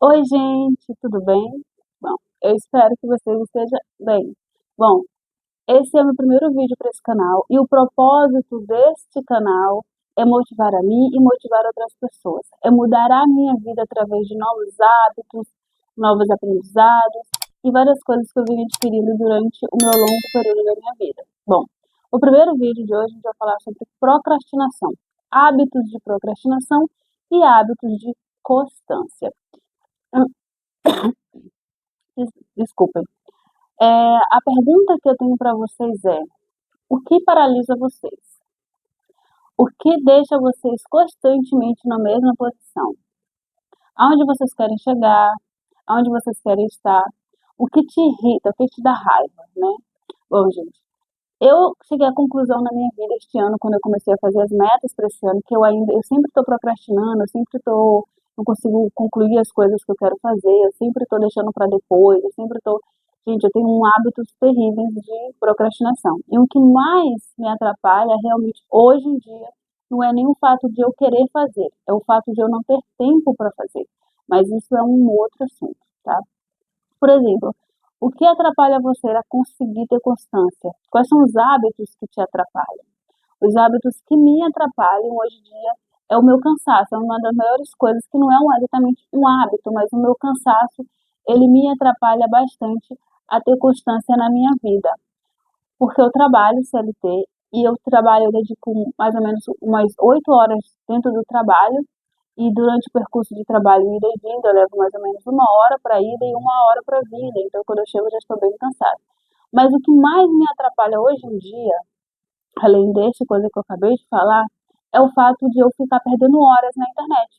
Oi, gente, tudo bem? Bom, eu espero que vocês estejam bem. Bom, esse é o meu primeiro vídeo para esse canal e o propósito deste canal é motivar a mim e motivar outras pessoas. É mudar a minha vida através de novos hábitos, novos aprendizados e várias coisas que eu venho adquirindo durante o meu longo período da minha vida. Bom, o primeiro vídeo de hoje a gente vai falar sobre procrastinação, hábitos de procrastinação e hábitos de constância. Desculpem. A pergunta que eu tenho para vocês é: o que paralisa vocês? O que deixa vocês constantemente na mesma posição? Aonde vocês querem chegar? Aonde vocês querem estar? O que te irrita? O que te dá raiva, né? Bom, gente, eu cheguei à conclusão na minha vida este ano, quando eu comecei a fazer as metas para esse ano, que eu sempre estou procrastinando, não consigo concluir as coisas que eu quero fazer, eu sempre estou deixando para depois, gente, eu tenho hábitos terríveis de procrastinação. E o que mais me atrapalha realmente hoje em dia não é nem o fato de eu querer fazer, é o fato de eu não ter tempo para fazer. Mas isso é um outro assunto, tá? Por exemplo, o que atrapalha você a conseguir ter constância? Quais são os hábitos que te atrapalham? Os hábitos que me atrapalham hoje em dia é o meu cansaço. É uma das maiores coisas que não é exatamente um hábito, mas o meu cansaço, ele me atrapalha bastante a ter constância na minha vida. Porque eu trabalho CLT e eu dedico mais ou menos umas 8 horas dentro do trabalho e durante o percurso de trabalho, ida e vinda, eu levo mais ou menos 1 hora para ida e 1 hora para vinda. Então, quando eu chego, eu já estou bem cansada. Mas o que mais me atrapalha hoje em dia, além dessa coisa que eu acabei de falar, é o fato de eu ficar perdendo horas na internet.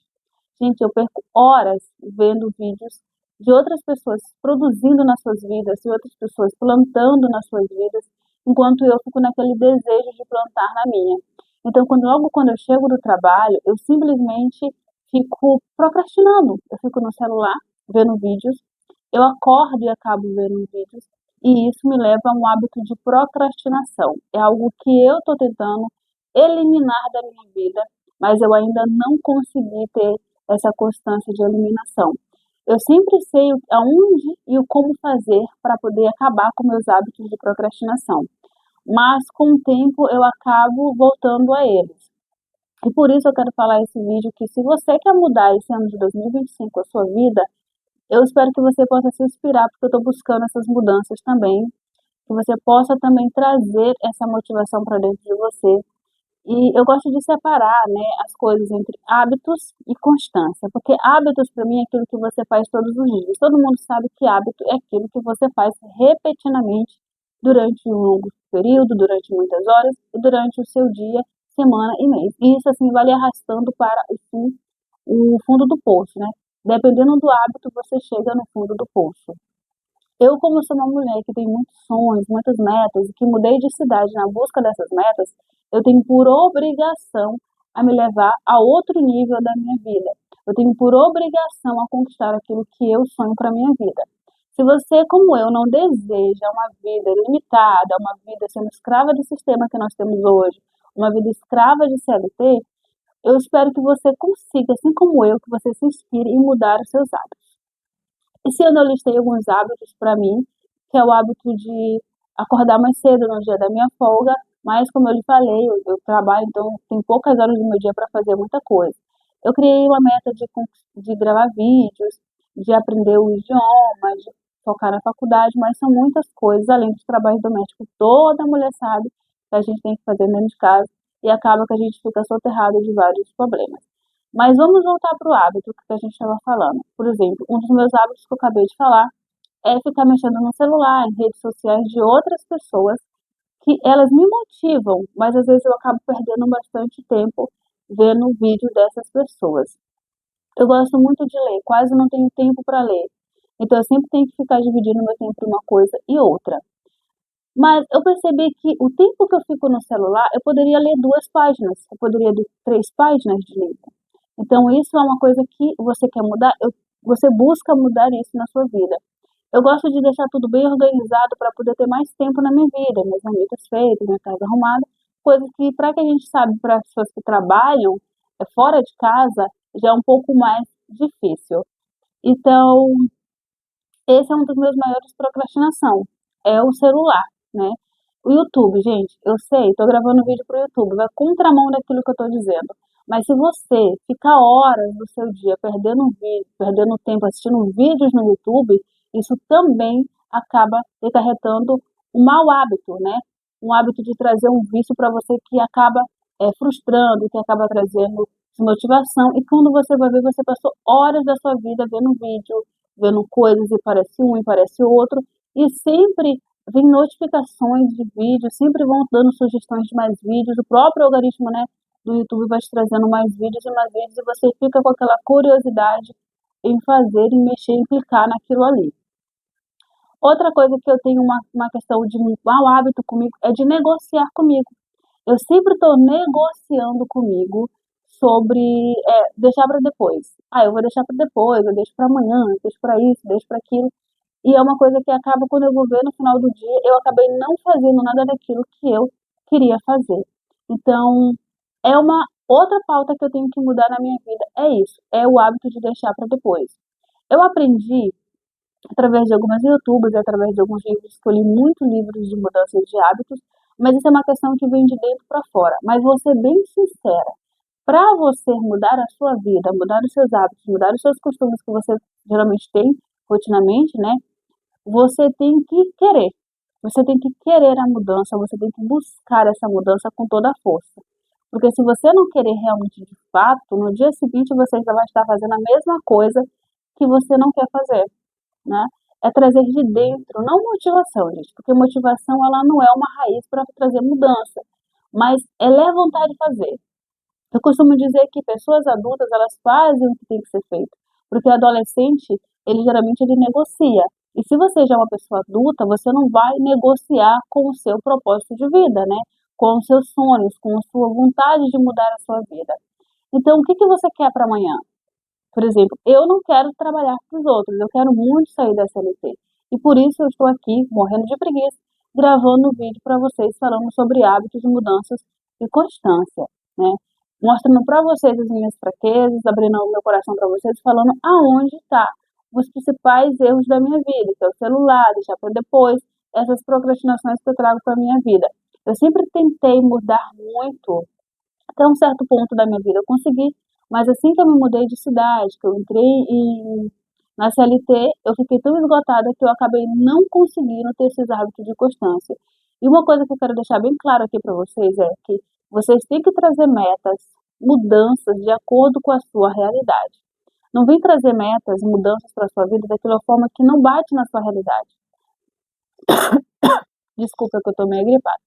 Gente, eu perco horas vendo vídeos de outras pessoas produzindo nas suas vidas, de outras pessoas plantando nas suas vidas, enquanto eu fico naquele desejo de plantar na minha. Então, logo quando eu chego do trabalho, eu simplesmente fico procrastinando. Eu fico no celular vendo vídeos, eu acordo e acabo vendo vídeos, e isso me leva a um hábito de procrastinação. É algo que eu estou tentando eliminar da minha vida, mas eu ainda não consegui ter essa constância de eliminação. Eu sempre sei aonde e o como fazer para poder acabar com meus hábitos de procrastinação, mas com o tempo eu acabo voltando a eles. E por isso eu quero falar esse vídeo que se você quer mudar esse ano de 2025 a sua vida, eu espero que você possa se inspirar, porque eu estou buscando essas mudanças também, que você possa também trazer essa motivação para dentro de você. E eu gosto de separar, né, as coisas entre hábitos e constância, porque hábitos para mim é aquilo que você faz todos os dias. Todo mundo sabe que hábito é aquilo que você faz repetidamente durante um longo período, durante muitas horas e durante o seu dia, semana e mês. E isso assim vai lhe arrastando para o fundo do poço, né? Dependendo do hábito, você chega no fundo do poço. Eu, como sou uma mulher que tem muitos sonhos, muitas metas, e que mudei de cidade na busca dessas metas, eu tenho por obrigação a me levar a outro nível da minha vida. Eu tenho por obrigação a conquistar aquilo que eu sonho para minha vida. Se você, como eu, não deseja uma vida limitada, uma vida sendo escrava do sistema que nós temos hoje, uma vida escrava de CLT, eu espero que você consiga, assim como eu, que você se inspire em mudar os seus hábitos. Esse ano eu listei alguns hábitos para mim, que é o hábito de acordar mais cedo no dia da minha folga, mas como eu lhe falei, eu trabalho, então tem poucas horas do meu dia para fazer muita coisa. Eu criei uma meta de gravar vídeos, de aprender o idioma, de focar na faculdade, mas são muitas coisas, além dos trabalhos domésticos. Toda mulher sabe que a gente tem que fazer dentro de casa e acaba que a gente fica soterrado de vários problemas. Mas vamos voltar para o hábito que a gente estava falando. Por exemplo, um dos meus hábitos que eu acabei de falar é ficar mexendo no celular, em redes sociais de outras pessoas que elas me motivam, mas às vezes eu acabo perdendo bastante tempo vendo o vídeo dessas pessoas. Eu gosto muito de ler, quase não tenho tempo para ler. Então eu sempre tenho que ficar dividindo meu tempo entre uma coisa e outra. Mas eu percebi que o tempo que eu fico no celular, eu poderia ler 2 páginas, eu poderia ler 3 páginas de livro. Então, isso é uma coisa que você quer mudar, você busca mudar isso na sua vida. Eu gosto de deixar tudo bem organizado para poder ter mais tempo na minha vida, minhas marmitas feitas, minha casa arrumada, coisas que, para que a gente sabe, para as pessoas que trabalham fora de casa, já é um pouco mais difícil. Então, esse é um dos meus maiores procrastinação, é o celular, né. O YouTube, gente, eu sei, tô gravando vídeo pro YouTube, vai contramão daquilo que eu tô dizendo, mas se você ficar horas do seu dia perdendo tempo assistindo vídeos no YouTube, isso também acaba acarretando um mau hábito, né, um hábito de trazer um vício para você que acaba, frustrando, que acaba trazendo desmotivação, e quando você vai ver, você passou horas da sua vida vendo vídeo, vendo coisas e parece um e parece outro, e sempre vem notificações de vídeos, sempre vão dando sugestões de mais vídeos, o próprio algoritmo, né, do YouTube vai te trazendo mais vídeos e mais vídeos, e você fica com aquela curiosidade em fazer, em mexer, em clicar naquilo ali. Outra coisa que eu tenho uma questão de um mau hábito comigo é de negociar comigo. Eu sempre estou negociando comigo sobre deixar para depois. Ah, eu vou deixar para depois, eu deixo para amanhã, eu deixo para isso, deixo para aquilo. E é uma coisa que acaba, quando eu vou ver no final do dia, eu acabei não fazendo nada daquilo que eu queria fazer. Então, é uma outra pauta que eu tenho que mudar na minha vida, é isso, é o hábito de deixar para depois. Eu aprendi através de algumas youtubers, através de alguns livros, que eu li muito livros de mudança de hábitos, mas isso é uma questão que vem de dentro para fora. Mas vou ser bem sincera, para você mudar a sua vida, mudar os seus hábitos, mudar os seus costumes que você geralmente tem rotinamente, né? Você tem que querer. Você tem que querer a mudança, você tem que buscar essa mudança com toda a força. Porque se você não querer realmente de fato, no dia seguinte você já vai estar fazendo a mesma coisa que você não quer fazer, né? É trazer de dentro, não motivação, gente, porque motivação ela não é uma raiz para trazer mudança, mas ela é a vontade de fazer. Eu costumo dizer que pessoas adultas, elas fazem o que tem que ser feito, porque o adolescente, ele geralmente ele negocia. E se você já é uma pessoa adulta, você não vai negociar com o seu propósito de vida, né? Com os seus sonhos, com a sua vontade de mudar a sua vida. Então, o que que você quer para amanhã? Por exemplo, eu não quero trabalhar para os outros, eu quero muito sair da CLT. E por isso eu estou aqui, morrendo de preguiça, gravando um vídeo para vocês falando sobre hábitos, mudanças e constância, né? Mostrando para vocês as minhas fraquezas, abrindo o meu coração para vocês, falando aonde está os principais erros da minha vida, que é o celular, deixar para depois, essas procrastinações que eu trago para minha vida. Eu sempre tentei mudar muito até um certo ponto da minha vida eu consegui, mas assim que eu me mudei de cidade, que eu entrei na CLT, eu fiquei tão esgotada que eu acabei não conseguindo ter esses hábitos de constância. E uma coisa que eu quero deixar bem claro aqui para vocês é que vocês têm que trazer metas, mudanças de acordo com a sua realidade. Não vem trazer metas, mudanças para a sua vida daquela forma que não bate na sua realidade. Desculpa que eu tô meio gripada.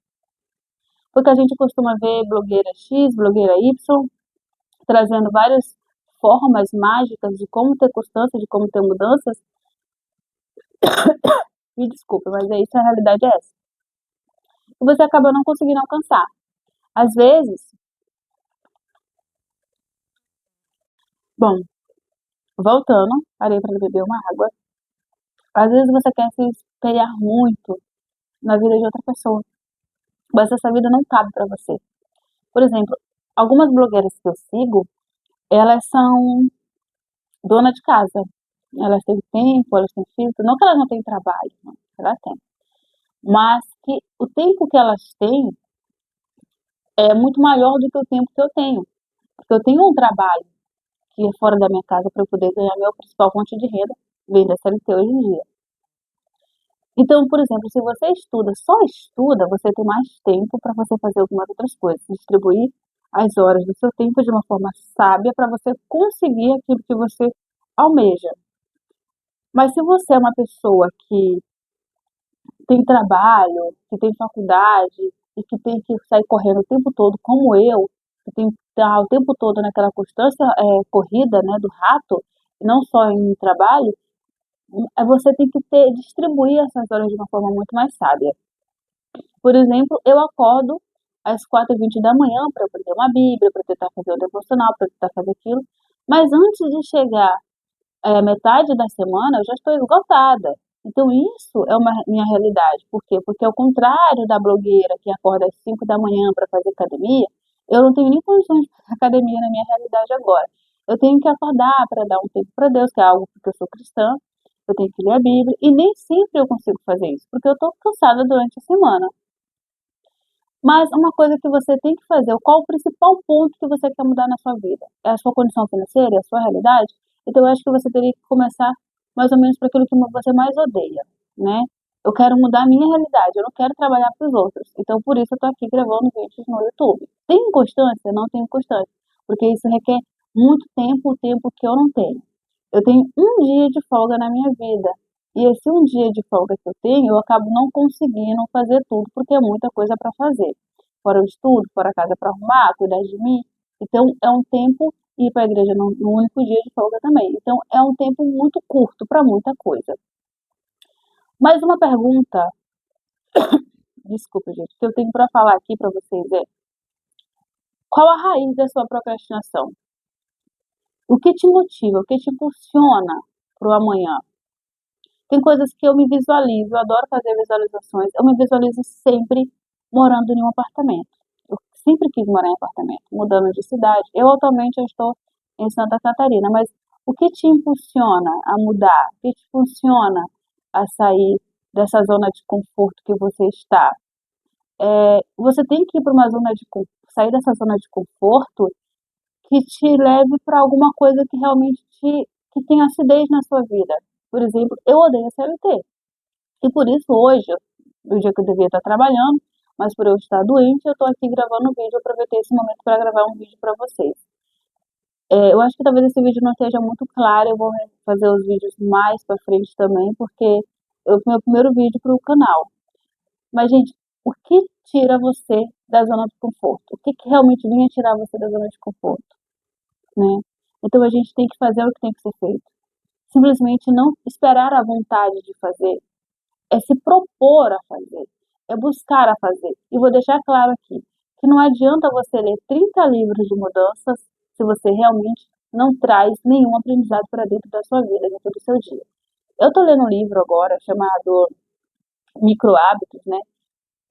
Porque a gente costuma ver blogueira X, blogueira Y, trazendo várias formas mágicas de como ter constância, de como ter mudanças. Me desculpa, mas é isso, a realidade é essa. E você acaba não conseguindo alcançar. Às vezes, bom, voltando, parei para beber uma água. Às vezes você quer se espelhar muito na vida de outra pessoa, mas essa vida não cabe para você. Por exemplo, algumas blogueiras que eu sigo, elas são dona de casa. Elas têm tempo, elas têm filho, não que elas não têm trabalho, não, elas têm. Mas que o tempo que elas têm é muito maior do que o tempo que eu tenho. Porque eu tenho um trabalho que é fora da minha casa para eu poder ganhar meu principal fonte de renda, vem da CLT hoje em dia. Então, por exemplo, se você estuda, só estuda, você tem mais tempo para você fazer algumas outras coisas, distribuir as horas do seu tempo de uma forma sábia para você conseguir aquilo que você almeja. Mas se você é uma pessoa que tem trabalho, que tem faculdade e que tem que sair correndo o tempo todo, como eu, que tem que estar o tempo todo naquela constância corrida, né, do rato, e não só em trabalho, você tem que distribuir essas horas de uma forma muito mais sábia. Por exemplo, eu acordo às 4h20 da manhã para eu ler uma Bíblia, para tentar fazer o devocional, para tentar fazer aquilo, mas antes de chegar metade da semana, eu já estou esgotada. Então, isso é uma minha realidade. Por quê? Porque, ao contrário da blogueira que acorda às 5 da manhã para fazer academia, eu não tenho nem condições de fazer academia na minha realidade agora. Eu tenho que acordar para dar um tempo para Deus, que é algo porque eu sou cristã, eu tenho que ler a Bíblia, e nem sempre eu consigo fazer isso, porque eu estou cansada durante a semana. Mas uma coisa que você tem que fazer, qual o principal ponto que você quer mudar na sua vida? É a sua condição financeira, é a sua realidade? Então eu acho que você teria que começar mais ou menos para aquilo que você mais odeia, né? Eu quero mudar a minha realidade, eu não quero trabalhar para os outros. Então por isso eu tô aqui gravando vídeos no YouTube. Tenho constância? Não tenho constância, porque isso requer muito tempo, o tempo que eu não tenho. Eu tenho um dia de folga na minha vida. E esse um dia de folga que eu tenho, eu acabo não conseguindo fazer tudo, porque é muita coisa para fazer. Fora o estudo, fora a casa para arrumar, cuidar de mim. Então, é um tempo ir para a igreja no único dia de folga também. Então, é um tempo muito curto para muita coisa. Mais uma pergunta, desculpa, gente, que eu tenho para falar aqui para vocês é: qual a raiz da sua procrastinação? O que te motiva? O que te impulsiona para o amanhã? Tem coisas que eu me visualizo, eu adoro fazer visualizações. Eu me visualizo sempre morando em um apartamento. Eu sempre quis morar em apartamento, mudando de cidade. Eu atualmente eu estou em Santa Catarina, mas o que te impulsiona a mudar? O que te impulsiona a sair dessa zona de conforto que você está? Você tem que ir para uma zona de sair dessa zona de conforto que te leve para alguma coisa que realmente que tenha acidez na sua vida. Por exemplo, eu odeio CLT. E por isso hoje, no dia que eu devia estar trabalhando, mas por eu estar doente, eu estou aqui gravando um vídeo, eu aproveitei esse momento para gravar um vídeo para vocês. Eu acho que talvez esse vídeo não esteja muito claro, eu vou fazer os vídeos mais para frente também, porque é o meu primeiro vídeo para o canal. Mas, gente, o que tira você da zona de conforto? O que realmente vinha tirar você da zona de conforto, né? Então a gente tem que fazer o que tem que ser feito. Simplesmente não esperar a vontade de fazer, é se propor a fazer, é buscar a fazer. E vou deixar claro aqui que não adianta você ler 30 livros de mudanças se você realmente não traz nenhum aprendizado para dentro da sua vida, dentro do seu dia. Eu estou lendo um livro agora chamado Micro Hábitos, né?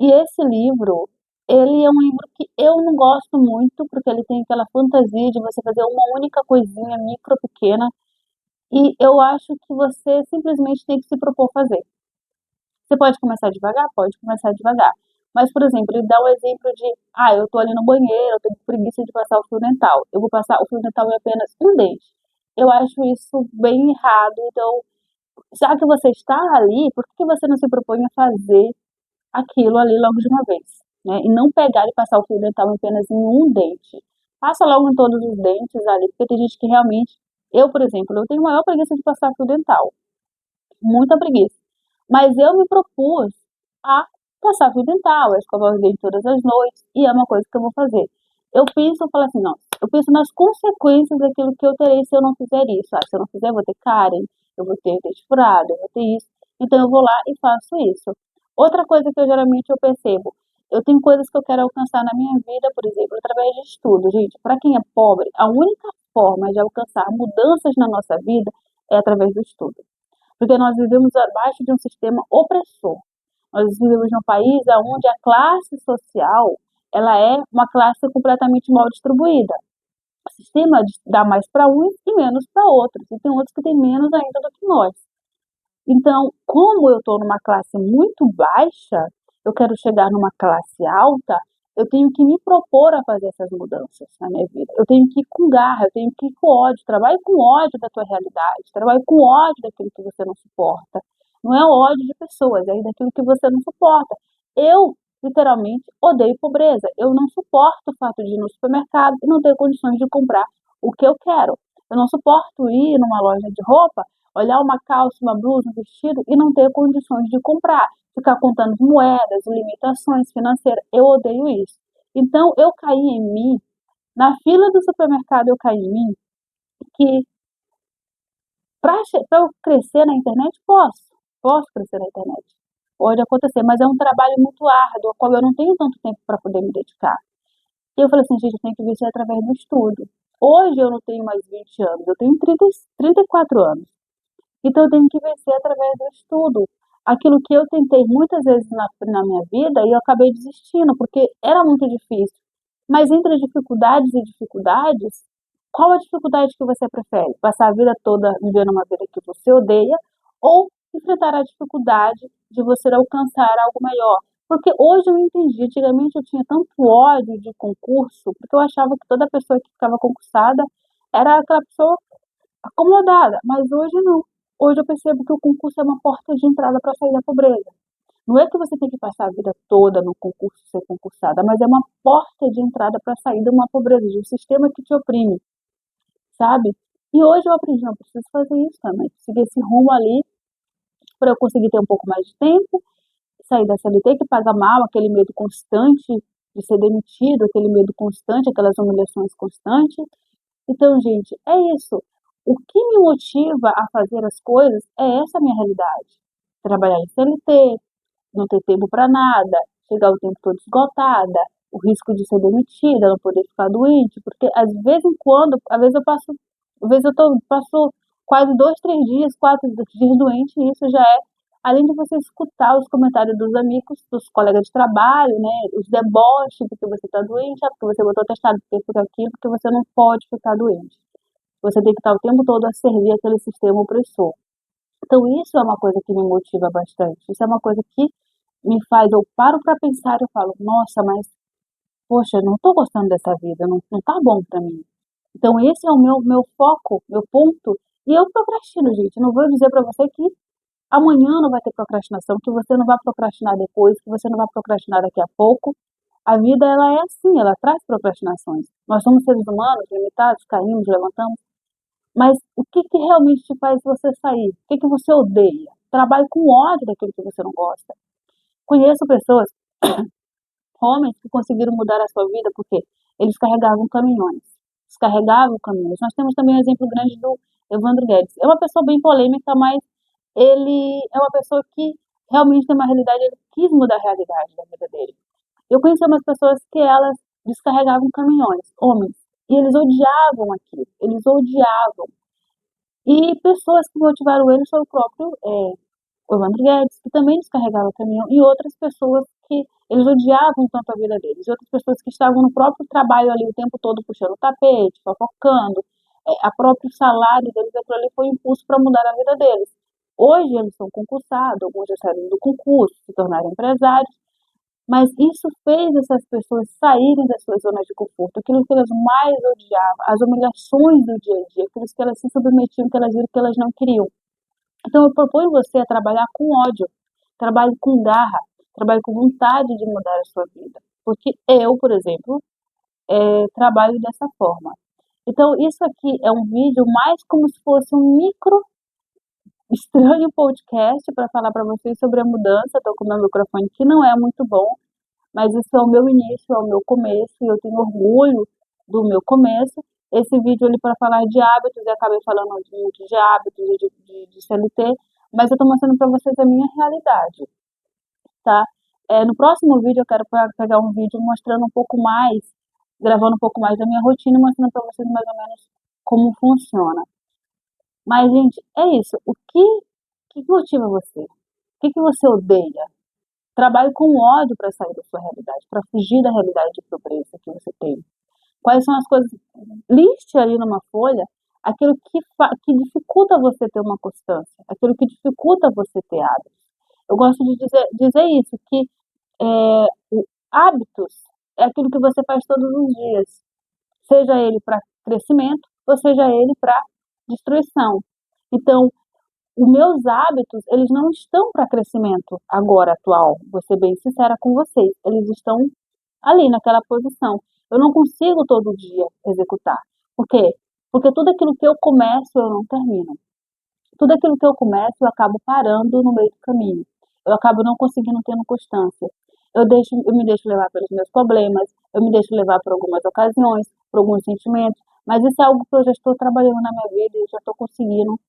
E esse livro, ele é um livro que eu não gosto muito, porque ele tem aquela fantasia de você fazer uma única coisinha micro, pequena, e eu acho que você simplesmente tem que se propor fazer. Você pode começar devagar? Pode começar devagar. Mas, por exemplo, ele dá o exemplo de, eu tô ali no banheiro, eu tenho preguiça de passar o fio dental. Eu vou passar o fio dental em apenas um dente. Eu acho isso bem errado. Então, já que você está ali, por que você não se propõe a fazer aquilo ali logo de uma vez, né? E não pegar e passar o fio dental apenas em um dente. Passa logo em todos os dentes ali, porque tem gente que realmente... Eu, por exemplo, eu tenho maior preguiça de passar fio dental. Muita preguiça. Mas eu me propus a passar fio dental, a escovar os dentes todas as noites, e é uma coisa que eu vou fazer. Eu falo assim, não, eu penso nas consequências daquilo que eu terei se eu não fizer isso. Se eu não fizer, eu vou ter cárie, eu vou ter dente furado, eu vou ter isso. Então eu vou lá e faço isso. Outra coisa que geralmente eu percebo, eu tenho coisas que eu quero alcançar na minha vida, por exemplo, através de estudo. Gente, para quem é pobre, a única forma de alcançar mudanças na nossa vida é através do estudo. Porque nós vivemos abaixo de um sistema opressor. Nós vivemos num país onde a classe social ela é uma classe completamente mal distribuída. O sistema dá mais para uns e menos para outros. E tem outros que têm menos ainda do que nós. Então, como eu estou numa classe muito baixa, eu quero chegar numa classe alta, eu tenho que me propor a fazer essas mudanças na minha vida. Eu tenho que ir com garra, eu tenho que ir com ódio. Trabalhe com ódio da tua realidade, trabalhe com ódio daquilo que você não suporta. Não é ódio de pessoas, é daquilo que você não suporta. Eu, literalmente, odeio pobreza. Eu não suporto o fato de ir no supermercado e não ter condições de comprar o que eu quero. Eu não suporto ir numa loja de roupa, olhar uma calça, uma blusa, um vestido e não ter condições de comprar, ficar contando moedas, limitações financeiras. Eu odeio isso. Então, eu caí em mim, na fila do supermercado eu caí em mim, que para eu crescer na internet, posso crescer na internet. Pode acontecer, mas é um trabalho muito árduo, ao qual eu não tenho tanto tempo para poder me dedicar. E eu falei assim, gente, eu tenho que vencer através do estudo. Hoje eu não tenho mais 20 anos, eu tenho 34 anos. Então eu tenho que vencer através do estudo. Aquilo que eu tentei muitas vezes na minha vida e eu acabei desistindo, porque era muito difícil. Mas entre dificuldades e dificuldades, Qual a dificuldade que você prefere? Passar a vida toda vivendo uma vida que você odeia ou enfrentar a dificuldade de você alcançar algo melhor? Porque hoje eu entendi, antigamente eu tinha tanto ódio de concurso, porque eu achava que toda pessoa que ficava concursada era aquela pessoa acomodada, mas hoje não. Hoje eu percebo que o concurso é uma porta de entrada para sair da pobreza. Não é que você tem que passar a vida toda no concurso ser concursada, mas é uma porta de entrada para sair de uma pobreza, de um sistema que te oprime, sabe? E hoje eu aprendi, não preciso fazer isso também, seguir esse rumo ali para eu conseguir ter um pouco mais de tempo, sair da CLT que paga mal, aquele medo constante de ser demitido, aquele medo constante, aquelas humilhações constantes. Então, gente, é isso. O que me motiva a fazer as coisas é essa minha realidade. Trabalhar em CLT, não ter tempo para nada, chegar o tempo todo esgotada, o risco de ser demitida, não poder ficar doente, porque às vezes em quando, às vezes passo quase 2, 3 dias, 4 dias doente, e isso já é, além de você escutar os comentários dos amigos, dos colegas de trabalho, né, os deboches porque você está doente, porque você botou testado, porque por aquilo, porque você não pode ficar doente. Você tem que estar o tempo todo a servir aquele sistema opressor. Então isso é uma coisa que me motiva bastante. Isso é uma coisa que me faz, eu paro para pensar e eu falo, nossa, mas, poxa, eu não tô gostando dessa vida, não tá bom para mim. Então esse é o meu foco, meu ponto. E eu procrastino, gente. Não vou dizer para você que amanhã não vai ter procrastinação, que você não vai procrastinar depois, que você não vai procrastinar daqui a pouco. A vida, ela é assim, ela traz procrastinações. Nós somos seres humanos, limitados, caímos, levantamos. Mas o que que realmente te faz você sair? O que que você odeia? Trabalhe com ódio daquilo que você não gosta. Conheço pessoas, homens, que conseguiram mudar a sua vida porque eles carregavam caminhões. Descarregavam caminhões. Nós temos também o exemplo grande do Evandro Guedes. É uma pessoa bem polêmica, mas ele é uma pessoa que realmente tem uma realidade, ele quis mudar a realidade da vida dele. Eu conheci umas pessoas que elas descarregavam caminhões, homens, e eles odiavam aquilo, eles odiavam. E pessoas que motivaram ele foi o próprio o Evandro Guedes, que também descarregava o caminhão, e outras pessoas que eles odiavam tanto a vida deles, e outras pessoas que estavam no próprio trabalho ali o tempo todo puxando o tapete, fofocando, a próprio salário deles, aquilo ali foi um impulso para mudar a vida deles. Hoje eles são concursados, alguns já saíram do concurso, se tornaram empresários, mas isso fez essas pessoas saírem das suas zonas de conforto, aquilo que elas mais odiavam, as humilhações do dia a dia, aquilo que elas se submetiam, que elas viram que elas não queriam. Então eu proponho você a trabalhar com ódio, trabalhe com garra, trabalhe com vontade de mudar a sua vida. Porque eu, por exemplo, trabalho dessa forma. Então isso aqui é um vídeo mais como se fosse um micro estranho podcast para falar para vocês sobre a mudança. Estou com o meu microfone que não é muito bom, mas isso é o meu início, é o meu começo, e eu tenho orgulho do meu começo. Esse vídeo ali para falar de hábitos, eu acabei falando muito de hábitos e de CLT, mas eu estou mostrando para vocês a minha realidade, tá? No próximo vídeo eu quero pegar um vídeo mostrando um pouco mais, gravando um pouco mais da minha rotina e mostrando para vocês mais ou menos como funciona. Mas, gente, é isso. O que motiva você? O que você odeia? Trabalhe com ódio para sair da sua realidade, para fugir da realidade de pobreza que você tem. Quais são as coisas? Liste ali numa folha aquilo que dificulta você ter uma constância, aquilo que dificulta você ter hábitos. Eu gosto de dizer isso, que hábitos é aquilo que você faz todos os dias, seja ele para crescimento ou seja ele para destruição. Então, os meus hábitos, eles não estão para crescimento agora, atual. Vou ser bem sincera com vocês. Eles estão ali, naquela posição. Eu não consigo todo dia executar. Por quê? Porque tudo aquilo que eu começo, eu não termino. Tudo aquilo que eu começo, eu acabo parando no meio do caminho. Eu acabo não conseguindo ter uma constância. Eu me deixo levar pelos meus problemas, eu me deixo levar por algumas ocasiões, por alguns sentimentos, mas isso é algo que eu já estou trabalhando na minha vida e já estou conseguindo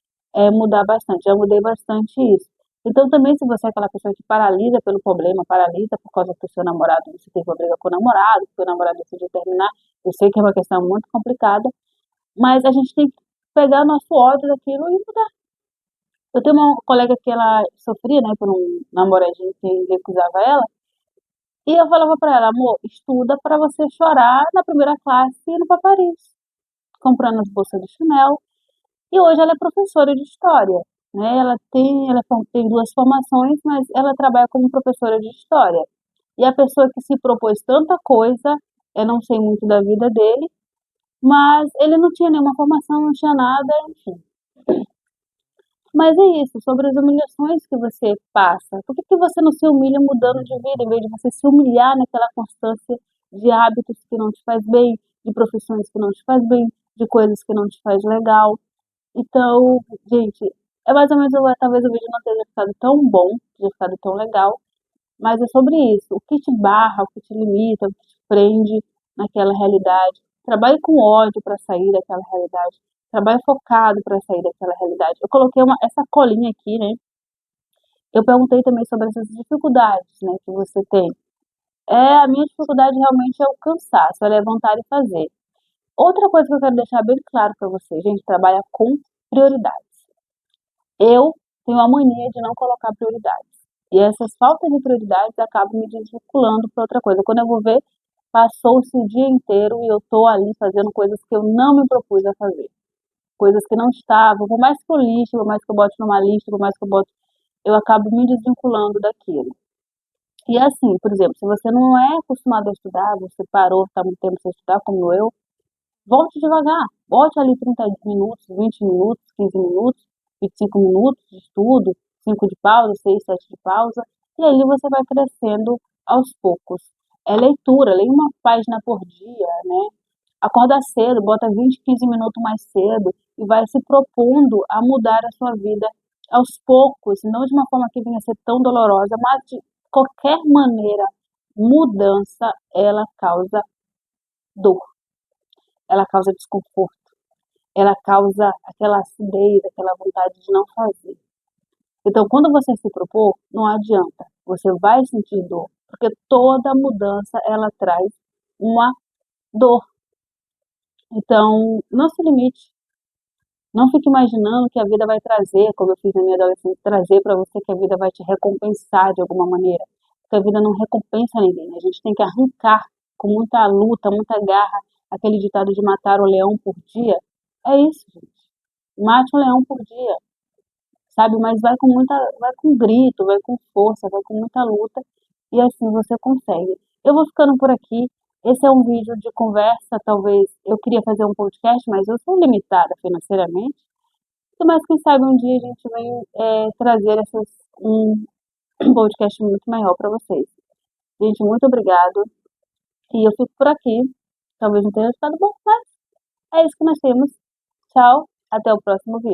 mudar bastante. Já mudei bastante isso. Então, também, se você é aquela pessoa que paralisa pelo problema, paralisa por causa que o seu namorado, você teve uma briga com o namorado, que o namorado decidiu terminar, eu sei que é uma questão muito complicada, mas a gente tem que pegar nosso ódio daquilo e mudar. Eu tenho uma colega que ela sofria, né, por um namoradinho que recusava ela, e eu falava pra ela, amor, estuda pra você chorar na primeira classe e ir pra Paris. comprando as bolsas de Chanel, e hoje ela é professora de história, né? Tem duas formações, mas ela trabalha como professora de história. E a pessoa que se propôs tanta coisa, eu não sei muito da vida dele, mas ele não tinha nenhuma formação, não tinha nada, enfim. Mas é isso, sobre as humilhações que você passa. Por que você não se humilha mudando de vida, em vez de você se humilhar naquela constância de hábitos que não te faz bem, de profissões que não te faz bem, de coisas que não te faz legal? Então, gente, é mais ou menos, talvez o vídeo não tenha ficado tão bom, tenha ficado tão legal, mas é sobre isso. O que te barra, o que te limita, o que te prende naquela realidade. Trabalhe com ódio para sair daquela realidade. Trabalhe focado para sair daquela realidade. Eu coloquei essa colinha aqui, né? Eu perguntei também sobre essas dificuldades, né, que você tem. A minha dificuldade realmente é o cansaço, é levantar e fazer. Outra coisa que eu quero deixar bem claro para você, gente, trabalha com prioridades. Eu tenho a mania de não colocar prioridades. E essas faltas de prioridades acabam me desvinculando para outra coisa. Quando eu vou ver, passou-se o dia inteiro e eu estou ali fazendo coisas que eu não me propus a fazer. Coisas que não estavam, por mais que eu lixe, por mais que eu bote numa lista, por mais que eu bote, eu acabo me desvinculando daquilo. E assim, por exemplo, se você não é acostumado a estudar, você parou, está muito tempo sem estudar, como eu, volte devagar. Bote ali 30 minutos, 20 minutos, 15 minutos, 25 minutos de estudo, 5 de pausa, 6, 7 de pausa, e aí você vai crescendo aos poucos. É leitura, leia uma página por dia, né? Acorda cedo, bota 20, 15 minutos mais cedo e vai se propondo a mudar a sua vida aos poucos, não de uma forma que venha a ser tão dolorosa, mas de qualquer maneira, mudança, ela causa dor, ela causa desconforto, ela causa aquela acidez, aquela vontade de não fazer. Então, quando você se propor, não adianta, você vai sentir dor, porque toda mudança, ela traz uma dor. Então, não se limite. Não fique imaginando que a vida vai trazer, como eu fiz na minha adolescência, trazer para você que a vida vai te recompensar de alguma maneira. Porque a vida não recompensa ninguém. A gente tem que arrancar com muita luta, muita garra, aquele ditado de matar o leão por dia. É isso, gente. Mate um leão por dia, sabe? Mas vai com grito, vai com força, vai com muita luta e assim você consegue. Eu vou ficando por aqui. Esse é um vídeo de conversa, talvez eu queria fazer um podcast, mas eu sou limitada financeiramente. Mas quem sabe um dia a gente vem trazer um podcast muito maior para vocês. Gente, muito obrigado. E eu fico por aqui. Talvez não tenha ficado bom, mas é isso que nós temos. Tchau, até o próximo vídeo.